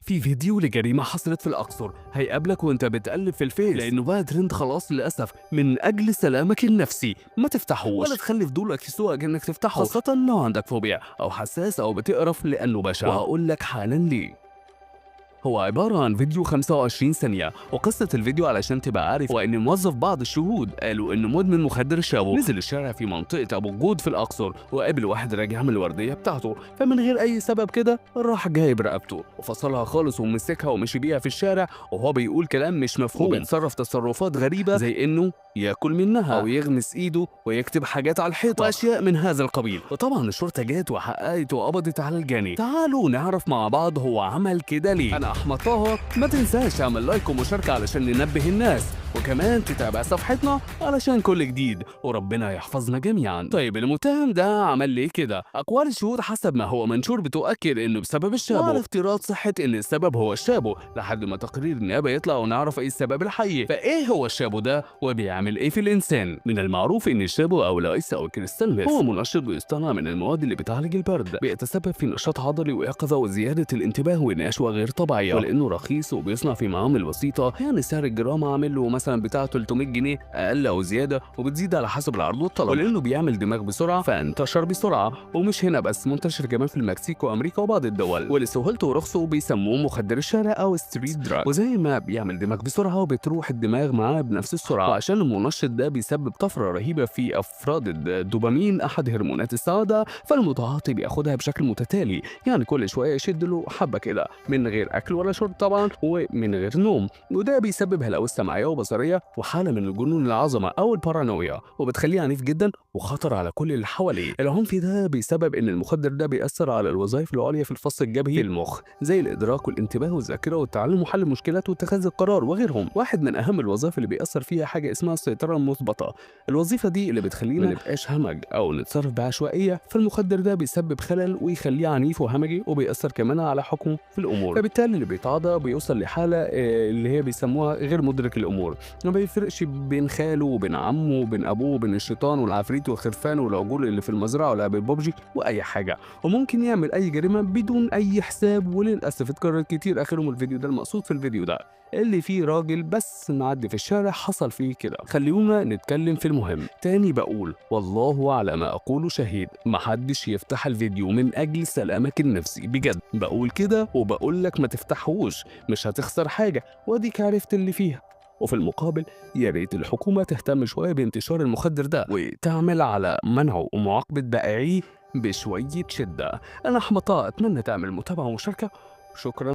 في فيديو لجريمة حصلت في الأقصر هيقابلك وانت بتقلب في الفيس لأنه بقى ترند خلاص للأسف. من أجل سلامك النفسي ما تفتحوش ولا تخلي فضولك يسوقك إنك تفتحه، خاصة لو عندك فوبيا أو حساس أو بتقرف لأنه بشع. وهقول لك حالا ليه. هو عبارة عن فيديو 25 ثانية، وقصة الفيديو علشان تبقى عارف هو إن موظف بعض الشهود قالوا إن مدمن مخدر شابو نزل الشارع في منطقة أبو جود في الأقصر وقابل واحد راجع من الوردية بتاعته، فمن غير أي سبب كده راح جايب رقبته وفصلها خالص ومسكها ومشي بيها في الشارع وهو بيقول كلام مش مفهوم وبيتصرف تصرفات غريبة زي إنه ياكل منها أو يغمس إيده ويكتب حاجات على الحيطة وأشياء من هذا القبيل. وطبعا الشرطة جات وحققت وقبضت على الجاني. تعالوا نعرف مع بعض هو عمل كده ليه. أنا أحمد طه، ما تنساش تعمل لايك ومشاركة علشان ننبه الناس، وكمان تتابع صفحتنا علشان كل جديد، وربنا يحفظنا جميعا. طيب المتهم ده عمل ليه كده؟ أقوال الشهود حسب ما هو منشور بتؤكد إنه بسبب الشابو، وعلى افتراض صحة إن السبب هو الشابو لحد ما تقرير النيابة يطلع ونعرف إيه السبب الحقيقي. فإيه هو الشابو ده وبيعمل إيه في الإنسان؟ من المعروف إن الشابو أو الآيس أو الكريستال ميث هو منشط بيصطنع من المواد اللي بتعالج البرد، بيتسبب في نشاط عضلي ويقظة وزيادة الانتباه ونشوة غير طبيعية، ولأنه رخيص وبيصنع في معامل بسيطة يعني سعر الجرام عامل له مثلا بتاع 300 جنيه اقل او زياده، وبتزيد على حسب العرض والطلب، ولانه بيعمل دماغ بسرعه فانتشر بسرعه، ومش هنا بس منتشر كمان في المكسيك وامريكا وبعض الدول، ولسهولته ورخصه بيسموه مخدر الشارع او ستريت دراج. وزي ما بيعمل دماغ بسرعه وبتروح الدماغ معاه بنفس السرعه، وعشان المنشط ده بيسبب طفره رهيبه في افراز الدوبامين احد هرمونات السعاده، فالمتعاطي بياخدها بشكل متتالي، يعني كل شويه يشد له حبه كده من غير اكل ولا شرب طبعا ومن غير نوم، وده بيسبب هلاوس سمعيه وبصريه وحاله من الجنون العظمه او البارانويا، وبتخليه عنيف جدا وخطر على كل اللي حواليه. العنف ده بيسبب ان المخدر ده بيأثر على الوظائف العليا في الفص الجبهي في المخ زي الادراك والانتباه والذاكره والتعلم وحل المشكلات واتخاذ القرار وغيرهم. واحد من اهم الوظائف اللي بيأثر فيها حاجه اسمها السيطره المثبطه. الوظيفه دي اللي بتخلينا ما نبقاش همج او نتصرف بعشوائيه، فالمخدر ده بيسبب خلل ويخليه عنيف وهمجي، وبيأثر كمان على حكمه في الامور، فبالتالي اللي بيتعاطى بيوصل لحاله اللي هي بيسموها غير مدرك الامور، ما بيفرقش بين خاله وبين عمه وبين ابوه وبين الشيطان والعفريت والخرفان والعجول اللي في المزرعه ولعب الببجي واي حاجه، وممكن يعمل اي جريمه بدون اي حساب. وللاسف اتكرر كتير، اخرهم الفيديو ده المقصود في الفيديو ده اللي فيه راجل بس معدي في الشارع حصل فيه كده. خليونا نتكلم في المهم. تاني بقول والله على ما اقول شهيد، محدش يفتح الفيديو من اجل سلامك النفسي بجد، بقول كده وبقول لك ما تفتحوش، مش هتخسر حاجه واديك عرفت اللي فيها. وفي المقابل يا ريت الحكومة تهتم شوية بانتشار المخدر ده وتعمل على منعه ومعاقبة بائعيه بشوية شدة. أنا أحمد طه، أتمنى تعمل متابعة ومشاركة. شكرا.